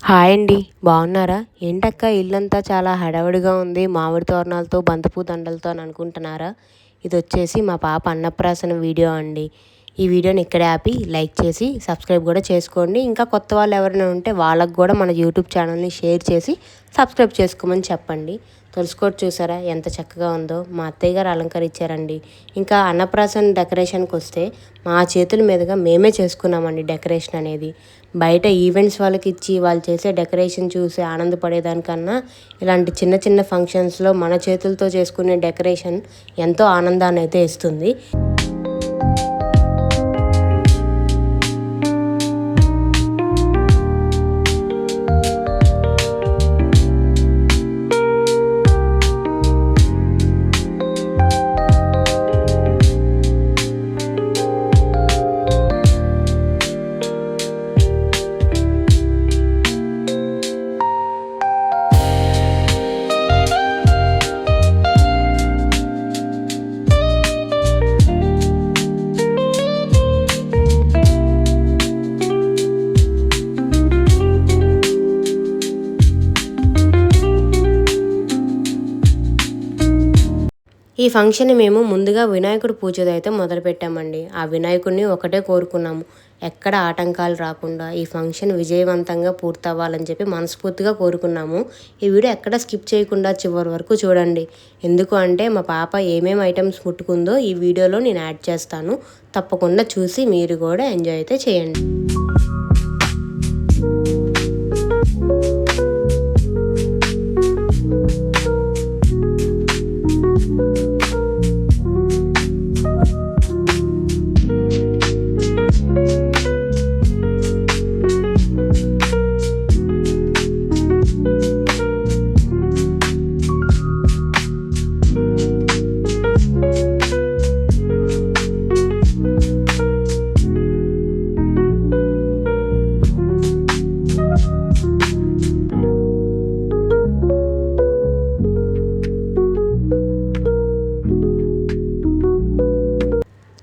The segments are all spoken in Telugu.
హాయ్ అండి. బాగున్నారా? ఏంటక్క ఇల్లంతా చాలా హడావిడిగా ఉంది. మామిడి తోరణాలతో, బంతిపూ దండలతో అని అనుకుంటున్నారా? ఇదొచ్చేసి మా పాప అన్నప్రాసన వీడియో అండి. ఈ వీడియోని ఇక్కడే ఆపి లైక్ చేసి సబ్స్క్రైబ్ కూడా చేసుకోండి. ఇంకా కొత్త వాళ్ళు ఎవరైనా ఉంటే వాళ్ళకు కూడా మన యూట్యూబ్ ఛానల్ని షేర్ చేసి సబ్స్క్రైబ్ చేసుకోమని చెప్పండి. తులసికోట చూసారా ఎంత చక్కగా ఉందో? మా అత్తయ్య గారు అలంకరించారండి. ఇంకా అన్నప్రాసన డెకరేషన్కి వస్తే మా చేతుల మీదుగా మేమే చేసుకున్నామండి డెకరేషన్ అనేది. బయట ఈవెంట్స్ వాళ్ళకి ఇచ్చి వాళ్ళు చేసే డెకరేషన్ చూసి ఆనందపడేదానికన్నా ఇలాంటి చిన్న చిన్న ఫంక్షన్స్లో మన చేతులతో చేసుకునే డెకరేషన్ ఎంతో ఆనందాన్ని అయితే ఇస్తుంది. ఈ ఫంక్షన్ మేము ముందుగా వినాయకుడి పూజతో అయితే మొదలుపెట్టామండి. ఆ వినాయకుడిని ఒకటే కోరుకున్నాము, ఎక్కడ ఆటంకాలు రాకుండా ఈ ఫంక్షన్ విజయవంతంగా పూర్తవ్వాలని చెప్పి మనస్ఫూర్తిగా కోరుకున్నాము. ఈ వీడియో ఎక్కడ స్కిప్ చేయకుండా చివరి వరకు చూడండి. ఎందుకు అంటే మా పాప ఏమేమి ఐటమ్స్ ముట్టుకుందో ఈ వీడియోలో నేను యాడ్ చేస్తాను. తప్పకుండా చూసి మీరు కూడా ఎంజాయ్ అయితే చేయండి.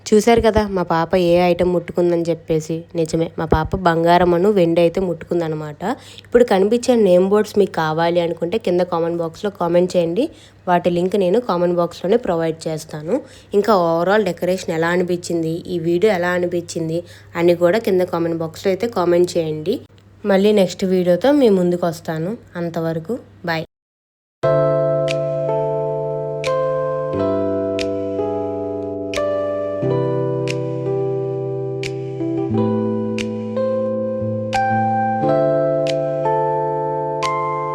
చూశారు కదా మా పాప ఏ ఐటెం ముట్టుకుందని చెప్పేసి. నిజమే, మా పాప బంగారమును వెండి అయితే ముట్టుకుందనమాట. ఇప్పుడు కనిపించే నేమ్ బోర్డ్స్ మీకు కావాలి అనుకుంటే కింద కామెంట్ బాక్స్లో కామెంట్ చేయండి. వాటి లింక్ నేను కామెంట్ బాక్స్లోనే ప్రొవైడ్ చేస్తాను. ఇంకా ఓవరాల్ డెకరేషన్ ఎలా అనిపించింది, ఈ వీడియో ఎలా అనిపించింది అని కూడా కింద కామెంట్ బాక్స్లో అయితే కామెంట్ చేయండి. మళ్ళీ నెక్స్ట్ వీడియోతో మీ ముందుకు వస్తాను. అంతవరకు బాయ్.